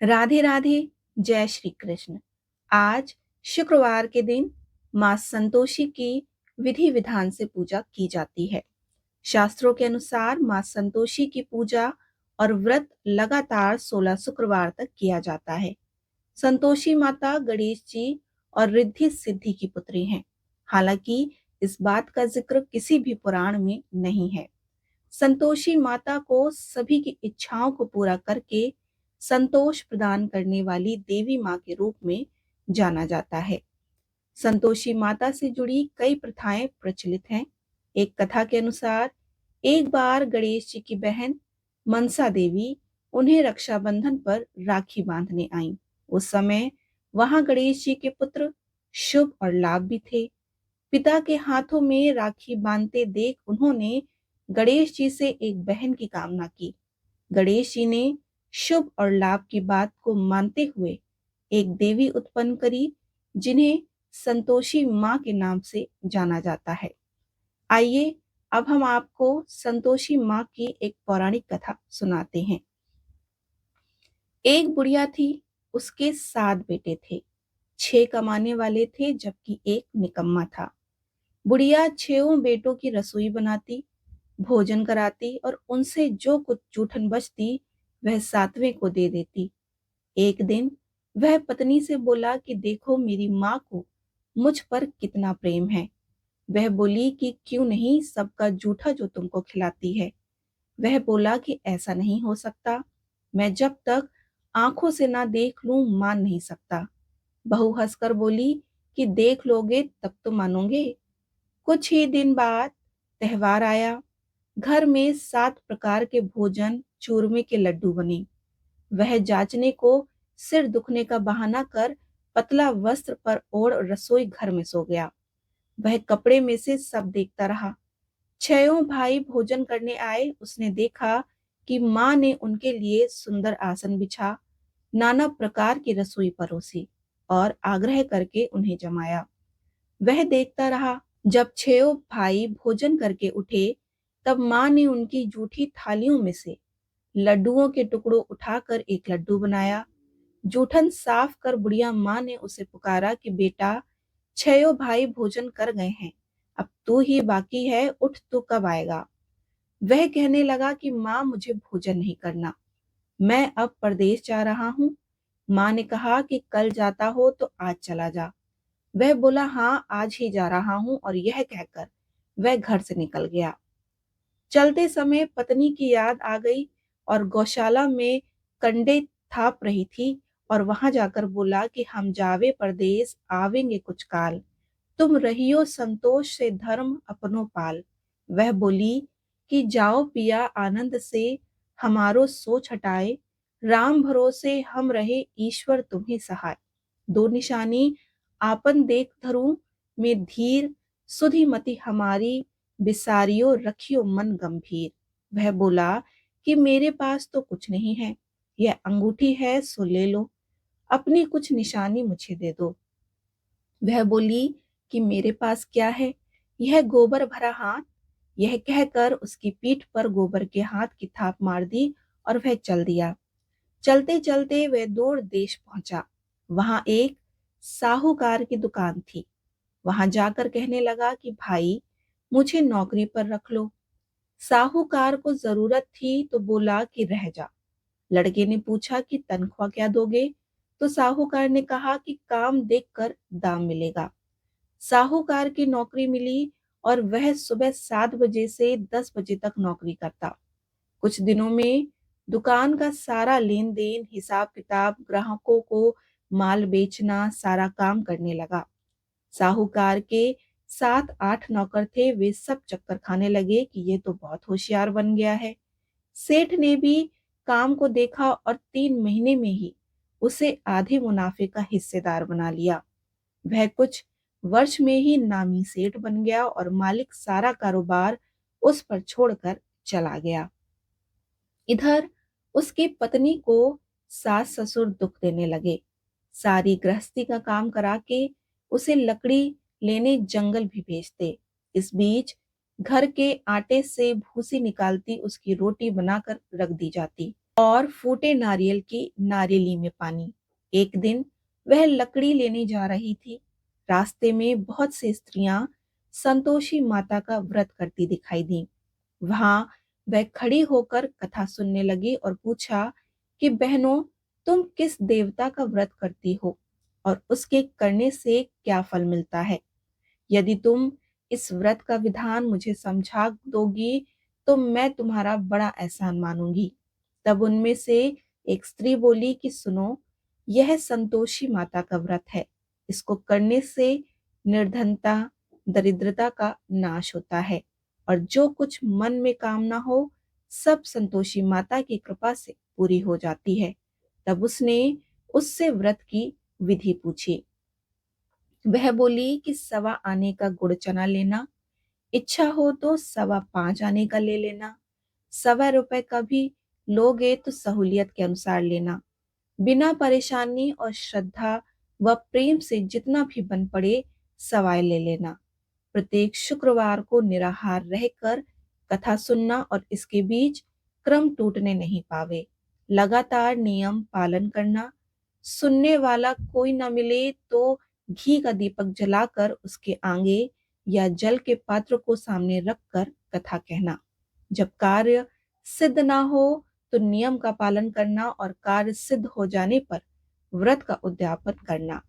राधे राधे। जय श्री कृष्ण। आज शुक्रवार के दिन मां संतोषी की विधि विधान से पूजा की जाती है। शास्त्रों के अनुसार मां संतोषी की पूजा और व्रत लगातार 16 शुक्रवार तक किया जाता है। संतोषी माता गणेश जी और रिद्धि सिद्धि की पुत्री हैं। हालांकि इस बात का जिक्र किसी भी पुराण में नहीं है। संतोषी माता को सभी की इच्छाओं को पूरा करके संतोष प्रदान करने वाली देवी मां के रूप में जाना जाता है। संतोषी माता से जुड़ी कई प्रथाएं प्रचलित हैं। एक कथा के अनुसार एक बार गणेश जी की बहन मनसा देवी उन्हें रक्षाबंधन पर राखी बांधने आईं। उस समय वहां गणेश जी के पुत्र शुभ और लाभ भी थे। पिता के हाथों में राखी बांधते देख उन्होंने गणेश जी से एक बहन की कामना की। गणेश जी ने शुभ और लाभ की बात को मानते हुए एक देवी उत्पन्न करी, जिन्हें संतोषी मां के नाम से जाना जाता है। आइए अब हम आपको संतोषी मां की एक पौराणिक कथा सुनाते हैं। एक बुढ़िया थी, उसके 7 बेटे थे। 6 कमाने वाले थे जबकि एक निकम्मा था। बुढ़िया 6 बेटों की रसोई बनाती, भोजन कराती और उनसे जो कुछ जूठन बचती वह 7वें को दे देती। एक दिन वह पत्नी से बोला कि देखो मेरी माँ को मुझ पर कितना प्रेम है। वह बोली कि क्यों नहीं, सबका जूठा जो तुमको खिलाती है। वह बोला कि ऐसा नहीं हो सकता, मैं जब तक आंखों से ना देख लूं मान नहीं सकता। बहू हंसकर बोली कि देख लोगे तब तो मानोगे। कुछ ही दिन बाद त्योहार आया। घर में 7 प्रकार के भोजन चूरमे के लड्डू बने। वह जांचने को सिर दुखने का बहाना कर पतला वस्त्र पर ओढ़ रसोई घर में सो गया। वह कपड़े में से सब देखता रहा। 6 भाई भोजन करने आए। उसने देखा कि माँ ने उनके लिए सुंदर आसन बिछा, नाना प्रकार की रसोई परोसी और आग्रह करके उन्हें जमाया। वह देखता रहा। जब 6 भाई भोजन करके उठे तब माँ ने उनकी जूठी थालियों में से लड्डुओं के टुकड़ों उठाकर एक लड्डू बनाया। जूठन साफ कर बुढ़िया माँ ने उसे पुकारा कि बेटा, 6 भाई भोजन कर गए हैं, अब तू ही बाकी है, उठ तो कब आएगा। वह कहने लगा कि माँ मुझे भोजन नहीं करना, मैं अब परदेश जा रहा हूँ। माँ ने कहा कि कल जाता हो तो आज चला जा। वह बोला हाँ आज ही जा रहा हूँ और यह कहकर वह घर से निकल गया। चलते समय पत्नी की याद आ गई और गौशाला में कंडे थाप रही थी और वहां जाकर बोला कि हम जावे परदेस आवेंगे कुछ काल, तुम रहियो संतोष से धर्म अपनो पाल। वह बोली कि जाओ पिया आनंद से, हमारो सोच हटाए, राम भरोसे हम रहे ईश्वर तुम्हें सहाय। दो निशानी आपन देख धरूं में धीर, सुधी मति हमारी, बिसारियो रखियो मन गंभीर। वह बोला कि मेरे पास तो कुछ नहीं है, यह अंगूठी है सो ले लो, अपनी कुछ निशानी मुझे दे दो। वह बोली कि मेरे पास क्या है, यह गोबर भरा हाथ। यह कहकर उसकी पीठ पर गोबर के हाथ की थाप मार दी और वह चल दिया। चलते चलते वह दूर देश पहुंचा। वहां एक साहूकार की दुकान थी। वहां जाकर कहने लगा कि भाई मुझे नौकरी पर रख लो। साहूकार को जरूरत थी तो बोला कि रह जा। लड़के ने पूछा कि तनख्वाह क्या दोगे, तो साहूकार ने कहा कि काम देखकर दाम मिलेगा। साहूकार की नौकरी मिली और वह सुबह 7 बजे से 10 बजे तक नौकरी करता। कुछ दिनों में दुकान का सारा लेन देन, हिसाब किताब, ग्राहकों को माल बेचना, सारा काम करने लगा। साहूकार के 7-8 नौकर थे, वे सब चक्कर खाने लगे कि ये तो बहुत होशियार बन गया है। सेठ ने भी काम को देखा और 3 महीने में ही उसे आधे मुनाफे का हिस्सेदार बना लिया। वह कुछ वर्ष में ही नामी सेठ बन गया और मालिक सारा कारोबार उस पर छोड़कर चला गया। इधर उसकी पत्नी को सास ससुर दुख देने लगे। सारी गृहस्थी का काम करा के उसे लकड़ी लेने जंगल भी भेजते। इस बीच घर के आटे से भूसी निकालती उसकी रोटी बनाकर रख दी जाती। और फूटे नारियल की नारियली में पानी। एक दिन वह लकड़ी लेने जा रही थी। रास्ते में बहुत सी स्त्रियां संतोषी माता का व्रत करती दिखाई दी। वहां वह खड़ी होकर कथा सुनने लगी और पूछा कि बहनों, तुम किस देवता का व्रत करती हो और उसके करने से क्या फल मिलता है? यदि तुम इस व्रत का विधान मुझे समझा दोगी तो मैं तुम्हारा बड़ा एहसान मानूंगी। तब उनमें से एक स्त्री बोली कि सुनो, यह संतोषी माता का व्रत है। इसको करने से निर्धनता, दरिद्रता का नाश होता है और जो कुछ मन में कामना हो सब संतोषी माता की कृपा से पूरी हो जाती है। तब उसने उससे व्रत की विधि पूछी। वह बोली कि 1.25 आने का गुड़ चना लेना, इच्छा हो तो 5.25 आने का ले लेना, 1.25 रुपए का भी लोगे तो सहूलियत के अनुसार लेना। बिना परेशानी और श्रद्धा व प्रेम से जितना भी बन पड़े सवाय ले लेना। प्रत्येक शुक्रवार को निराहार रहकर कथा सुनना और इसके बीच क्रम टूटने नहीं पावे। लगातार नियम पालन करना। सुनने वाला कोई न मिले तो घी का दीपक जलाकर उसके आगे या जल के पात्र को सामने रखकर कथा कहना। जब कार्य सिद्ध ना हो तो नियम का पालन करना और कार्य सिद्ध हो जाने पर व्रत का उद्यापन करना।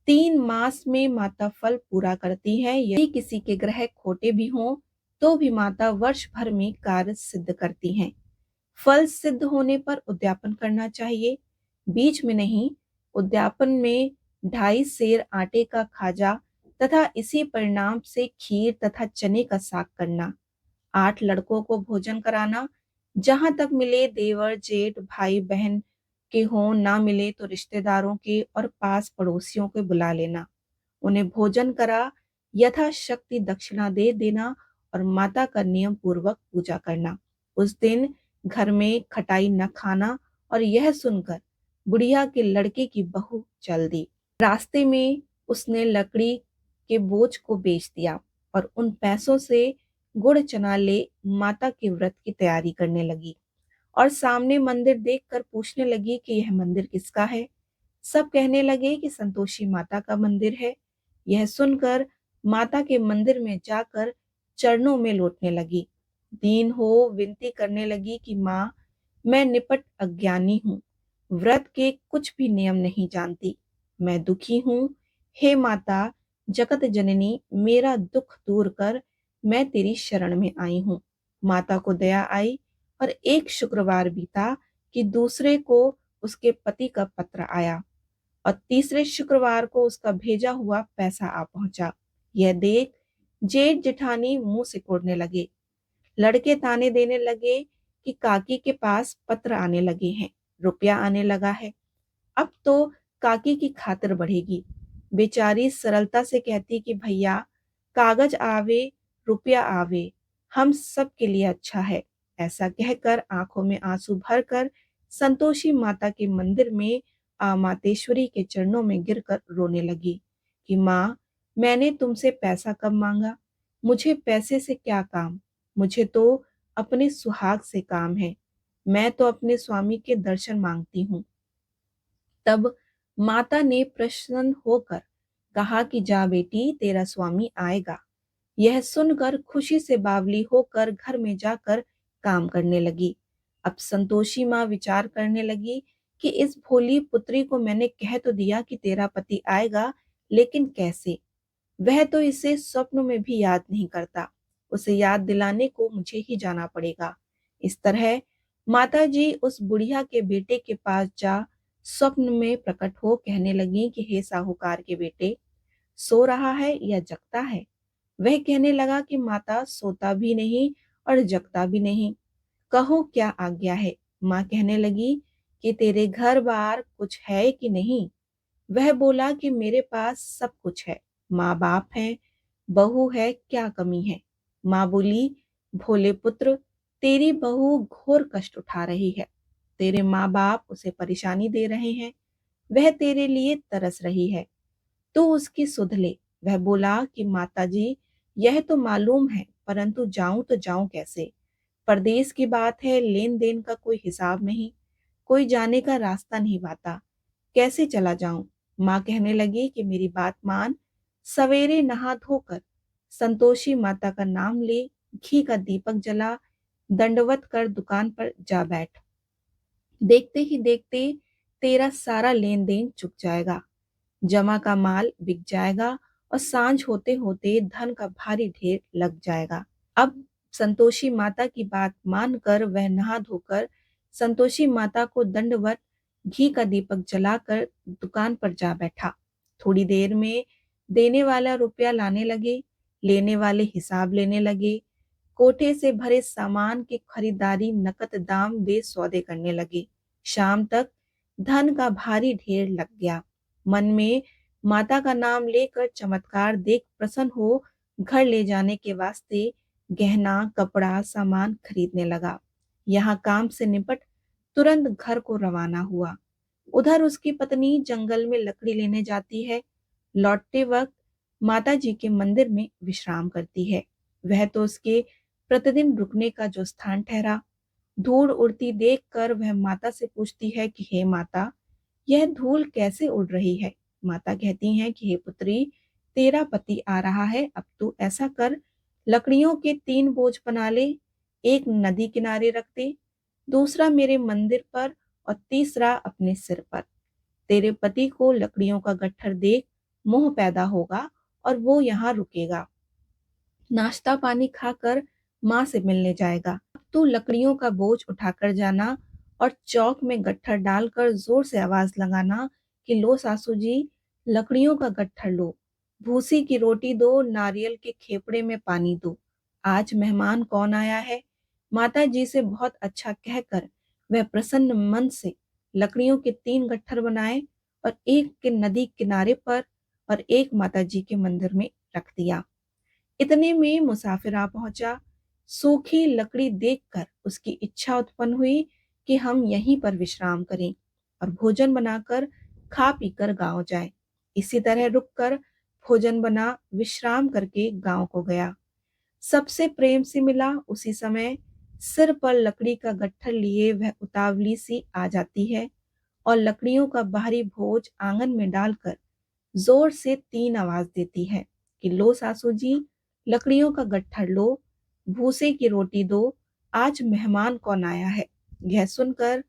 3 मास में माता फल पूरा करती है। यदि किसी के ग्रह खोटे भी हों तो भी माता वर्ष भर में कार्य सिद्ध करती हैं। फल सिद्ध होने पर उद्यापन करना चाहिए, बीच में नहीं। उद्यापन में 2.5 सेर आटे का खाजा तथा इसी परिणाम से खीर तथा चने का साग करना। 8 लड़कों को भोजन कराना। जहां तक मिले देवर जेठ भाई बहन के हों, ना मिले तो रिश्तेदारों के और पास पड़ोसियों के बुला लेना। उन्हें भोजन करा यथाशक्ति दक्षिणा दे देना और माता का नियम पूर्वक पूजा करना। उस दिन घर में खटाई न खाना। और यह सुनकर बुढ़िया के लड़के की बहू चल दी। रास्ते में उसने लकड़ी के बोझ को बेच दिया और उन पैसों से गुड़ चना ले माता के व्रत की तैयारी करने लगी और सामने मंदिर देखकर पूछने लगी कि यह मंदिर किसका है। सब कहने लगे कि संतोषी माता का मंदिर है। यह सुनकर माता के मंदिर में जाकर चरणों में लौटने लगी। दीन हो विनती करने लगी कि माँ, मैं निपट अज्ञानी हूँ, व्रत के कुछ भी नियम नहीं जानती, मैं दुखी हूँ। हे माता जगत जननी, मेरा दुख दूर कर, मैं तेरी शरण में आई हूँ। माता को दया आई और एक शुक्रवार बीता कि दूसरे को उसके पति का पत्र आया और तीसरे शुक्रवार को उसका भेजा हुआ पैसा आ पहुंचा। यह देख जेठ जेठानी मुंह सिकोड़ने लगे। लड़के ताने देने लगे कि काकी के पास पत्र आने लगे हैं, रुपया आने लगा है, अब तो काकी की खातिर बढ़ेगी। बेचारी सरलता से कहती कि भैया, कागज आवे रुपया आवे, हम सब के लिए अच्छा है। ऐसा कहकर आंखों में आंसू भरकर संतोषी माता के मंदिर में मातेश्वरी के चरणों में गिरकर रोने लगी कि माँ, मैंने तुमसे पैसा कब मांगा? मुझे पैसे से क्या काम? मुझे तो अपने सुहाग से काम है। मैं तो अपने स्वामी के दर्शन मांगती हूँ। तब माता ने प्रसन्न होकर कहा कि जा बेटी, तेरा स्वामी आएगा। यह सुनकर खुशी से बावली होकर घर में जाकर काम करने लगी। अब संतोषी माँ विचार करने लगी कि इस भोली पुत्री को मैंने कह तो दिया कि तेरा पति आएगा, लेकिन कैसे? वह तो इसे स्वप्न में भी याद नहीं करता। उसे याद दिलाने को मुझे ही जाना पड़ेगा। इस तरह माताजी उस बुढ़िया के बेटे के पास जा स्वप्न में प्रकट हो कहने लगी कि हे साहूकार के बेटे, सो रहा है या जगता है? वह कहने लगा कि माता, सोता भी नहीं और जगता भी नहीं, कहो क्या आज्ञा है। माँ कहने लगी कि तेरे घर बार कुछ है कि नहीं? वह बोला कि मेरे पास सब कुछ है, माँ बाप है, बहू है, क्या कमी है? माँ बोली, भोले पुत्र, तेरी बहू घोर कष्ट उठा रही है, तेरे माँ बाप उसे परेशानी दे रहे हैं, वह तेरे लिए तरस रही है, तू उसकी सुध ले। वह बोला कि माताजी, यह तो मालूम है, परंतु जाऊं तो जाऊं कैसे? परदेश की बात है, लेन देन का कोई हिसाब नहीं, कोई जाने का रास्ता नहीं पाता, कैसे चला जाऊं? माँ कहने लगी कि मेरी बात मान, सवेरे नहा धोकर संतोषी माता का नाम ले, घी का दीपक जला, दंडवत कर दुकान पर जा बैठ। देखते ही देखते तेरा सारा लेन देन चुक जाएगा, जमा का माल बिक जाएगा और सांझ होते होते धन का भारी ढेर लग जाएगा। अब संतोषी माता की बात मानकर वह नहा धोकर संतोषी माता को दंडवत घी का दीपक जलाकर दुकान पर जा बैठा। थोड़ी देर में देने वाला रुपया लाने लगे, लेने वाले हिसाब लेने लगे, कोठे से भरे सामान की खरीदारी नकद दाम दे सौदे करने लगे। शाम तक धन का भारी ढेर लग गया। मन में माता का नाम लेकर चमत्कार देख प्रसन्न हो घर ले जाने के वास्ते गहना कपड़ा सामान खरीदने लगा। यहाँ काम से निपट तुरंत घर को रवाना हुआ। उधर उसकी पत्नी जंगल में लकड़ी लेने जाती है। लौटते वक्त माता जी के मंदिर में विश्राम करती है। वह तो उसके प्रतिदिन रुकने का जो स्थान ठहरा। धूल उड़ती देखकर वह माता से पूछती है कि हे माता, यह धूल कैसे उड़ रही है? माता कहती हैं कि हे पुत्री, तेरा पति आ रहा है, अब तू ऐसा कर, लकड़ियों के 3 बोझ बना ले, एक नदी किनारे रख दे, दूसरा मेरे मंदिर पर और तीसरा अपने सिर पर। तेरे पति को लकड़ियों का गट्ठर देख मोह पैदा होगा और वो यहाँ रुकेगा, नाश्ता पानी खाकर माँ से मिलने जाएगा। अब तू लकड़ियों का बोझ उठाकर जाना और चौक में गट्ठर डालकर जोर से आवाज लगाना कि लो सासू जी, लकड़ियों का गट्ठर लो, भूसी की रोटी दो, नारियल के खेपड़े में पानी दो। आज मेहमान कौन आया है? माता जी से बहुत अच्छा कहकर वह प्रसन्न मन से लकड़ियों के 3 गट्ठर बनाए और एक के नदी किनारे पर और एक माता जी के मंदिर में रख दिया। इतने में मुसाफिर आ पहुंचा। सूखी लकड़ी देखकर उसकी इच्छा उत्पन्न हुई कि हम यहीं पर विश्राम करें और भोजन बनाकर खा पीकर गांव जाए। इसी तरह रुककर भोजन बना विश्राम करके गांव को गया। सबसे प्रेम से मिला। उसी समय सिर पर लकड़ी का गट्ठर लिए वह उतावली सी आ जाती है और लकड़ियों का भारी बोझ आंगन में डालकर जोर से 3 आवाज देती है कि लो सासू जी, लकड़ियों का गट्ठर लो, भूसे की रोटी दो, आज मेहमान कौन आया है? यह सुनकर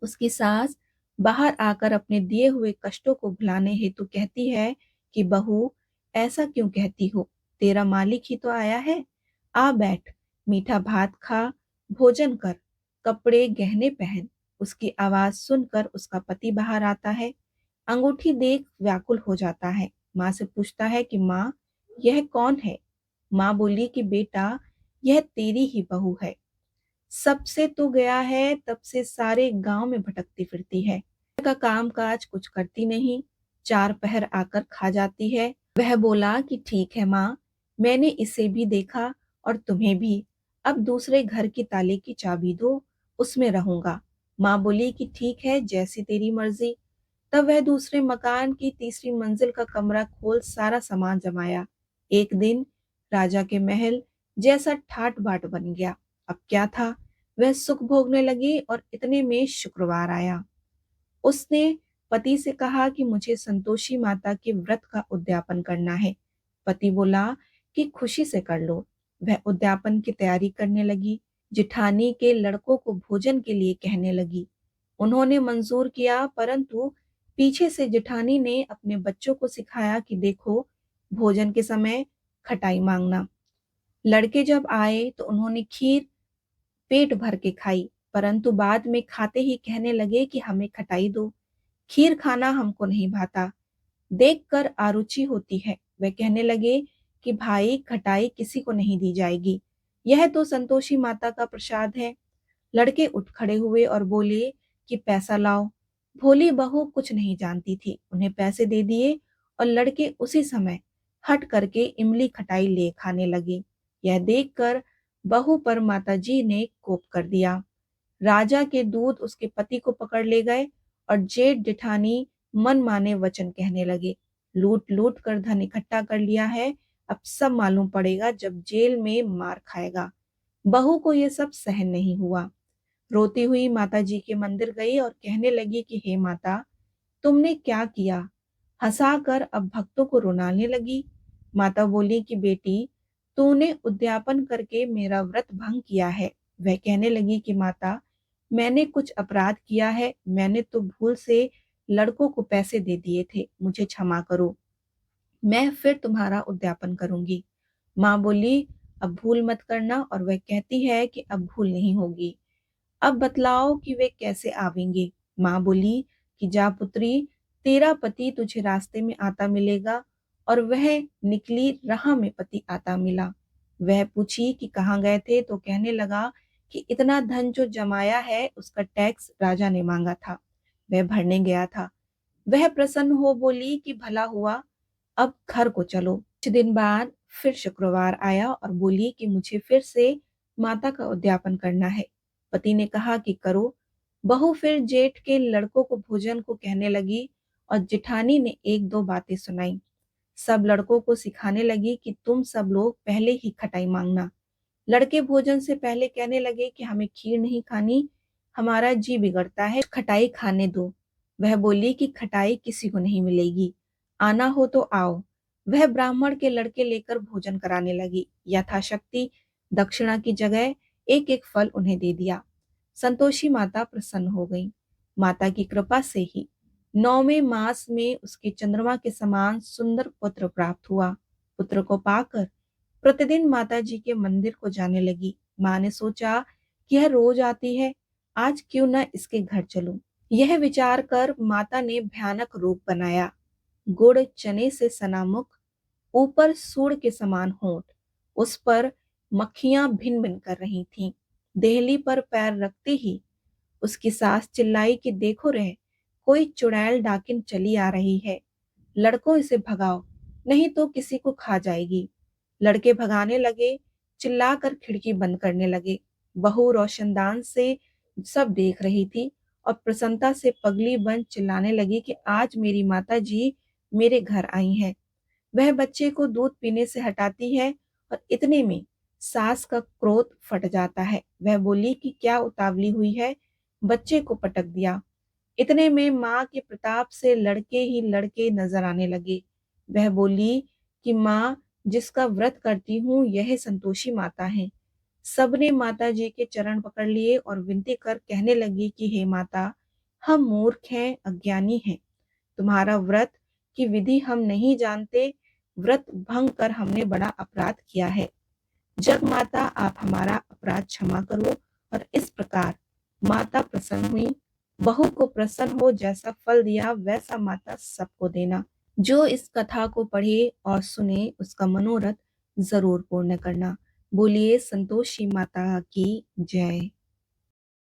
उसकी सास बाहर आकर अपने दिए हुए कष्टों को भुलाने हेतु कहती है कि बहू, ऐसा क्यों कहती हो? तेरा मालिक ही तो आया है। आ बैठ, मीठा भात खा, भोजन कर, कपड़े गहने पहन। उसकी आवाज सुनकर उसका पति बाहर आता है। अंगूठी देख व्याकुल हो जाता है। माँ से पूछता है कि माँ, यह कौन है? माँ बोली कि बेटा, यह तेरी ही बहू है। सबसे तो गया है, तब से सारे गांव में भटकती फिरती है। का काम काज कुछ करती नहीं, 4 पहर आकर खा जाती है। वह बोला कि ठीक है माँ, मैंने इसे भी देखा और तुम्हें भी। अब दूसरे घर की ताले की चाबी दो, उसमें रहूंगा। माँ बोली कि ठीक है, जैसी तेरी मर्जी। तब वह दूसरे मकान की तीसरी मंजिल का कमरा खोल सारा सामान जमाया। एक दिन राजा के महल जैसा ठाट बाट बन गया। अब क्या था, वह सुख भोगने लगी और इतने में शुक्रवार आया। उसने पति से कहा कि मुझे संतोषी माता के व्रत का उद्यापन करना है। पति बोला कि खुशी से कर लो। वह उद्यापन की तैयारी करने लगी। जिठानी के लड़कों को भोजन के लिए कहने लगी। उन्होंने मंजूर किया, परंतु पीछे से जिठानी ने अपने बच्चों को सिखाया कि देखो, भोजन के समय खटाई मांगना। लड़के जब आए तो उन्होंने खीर पेट भर के खाई, परंतु बाद में खाते ही कहने लगे कि हमें खटाई दो, खीर खाना हमको नहीं भाता, देखकर आरुचि होती है। वे कहने लगे कि भाई, खटाई किसी को नहीं दी जाएगी, यह तो संतोषी माता का प्रसाद है। लड़के उठ खड़े हुए और बोले कि पैसा लाओ। भोली बहू कुछ नहीं जानती थी, उन्हें पैसे दे दिए और लड़के उसी समय हट करके इमली खटाई ले खाने लगे। यह देखकर बहू पर माताजी ने कोप कर दिया। राजा के दूत उसके पति को पकड़ ले गए और जेठ जेठानी मन माने वचन कहने लगे। लूट लूट कर धन इकट्ठा कर लिया है, अब सब मालूम पड़ेगा जब जेल में मार खाएगा। बहू को यह सब सहन नहीं हुआ। रोती हुई माता जी के मंदिर गई और कहने लगी कि हे माता, तुमने क्या किया? हंसाकर अब भक्तों को रुलाने लगी। माता बोली कि बेटी, तूने उद्यापन करके मेरा व्रत भंग किया है। वह कहने लगी कि माता, मैंने कुछ अपराध किया है, मैंने तो भूल से लड़कों को पैसे दे दिए थे, मुझे क्षमा करो, मैं फिर तुम्हारा उद्यापन करूंगी। माँ बोली, अब भूल मत करना, और वह कहती है कि अब भूल नहीं होगी। अब बतलाओ कि वे कैसे आवेंगे। माँ बोली कि जा पुत्री, तेरा पति तुझे रास्ते में आता मिलेगा। और वह निकली, राह में पति आता मिला। वह पूछी कि कहाँ गए थे, तो कहने लगा कि इतना धन जो जमाया है उसका टैक्स राजा ने मांगा था, वह भरने गया था। वह प्रसन्न हो बोली कि भला हुआ, अब घर को चलो। कुछ दिन बाद फिर शुक्रवार आया और बोली कि मुझे फिर से माता का उद्यापन करना है। पति ने कहा कि करो। बहू फिर जेठ के लड़कों को भोजन को कहने लगी और जेठानी ने एक दो बातें सुनाई। सब लड़कों को सिखाने लगी कि तुम सब लोग पहले ही खटाई मांगना। लड़के भोजन से पहले कहने लगे कि हमें खीर नहीं खानी, हमारा जी बिगड़ता है, खटाई खाने दो। वह बोली कि खटाई किसी को नहीं मिलेगी, आना हो तो आओ। वह ब्राह्मण के लड़के लेकर भोजन कराने लगी। यथाशक्ति दक्षिणा की जगह एक एक फल उन्हें दे दिया। संतोषी माता प्रसन्न हो गई। माता की कृपा से ही 9वें मास में उसके चंद्रमा के समान सुंदर पुत्र प्राप्त हुआ। पुत्र को पाकर प्रतिदिन माता जी के मंदिर को जाने लगी। माँ ने सोचा कि यह रोज आती है, आज क्यों न इसके घर चलूं। यह विचार कर माता ने भयानक रूप बनाया। गुड़ चने से सना मुख, ऊपर सूड़ के समान होंठ, उस पर मक्खियां भिन भिन कर रही थीं। देहली पर पैर रखते ही उसकी सास चिल्लाई कि देखो रे, कोई चुड़ैल डाकिन चली आ रही है, लड़कों इसे भगाओ, नहीं तो किसी को खा जाएगी। लड़के भगाने लगे, चिल्लाकर खिड़की बंद करने लगे। बहू रोशनदान से सब देख रही थी और प्रसन्नता से पगली बन चिल्लाने लगी कि आज मेरी माता जी मेरे घर आई हैं। वह बच्चे को दूध पीने से हटाती है और इतने में सास का क्रोध फट जाता है। वह बोली कि क्या उतावली हुई है, बच्चे को पटक दिया। इतने में माँ के प्रताप से लड़के ही लड़के नजर आने लगे। वह बोली कि माँ, जिसका व्रत करती हूँ यह संतोषी माता है। सबने माता जी के चरण पकड़ लिए और विनती कर कहने लगी कि हे माता, हम मूर्ख हैं, अज्ञानी हैं, तुम्हारा व्रत की विधि हम नहीं जानते, व्रत भंग कर हमने बड़ा अपराध किया है। जग माता, आप हमारा अपराध क्षमा करो। और इस प्रकार माता प्रसन्न हुई। बहू को प्रसन्न हो, जैसा फल दिया वैसा माता सबको देना। जो इस कथा को पढ़े और सुने उसका मनोरथ जरूर पूर्ण करना। बोलिए संतोषी माता की जय।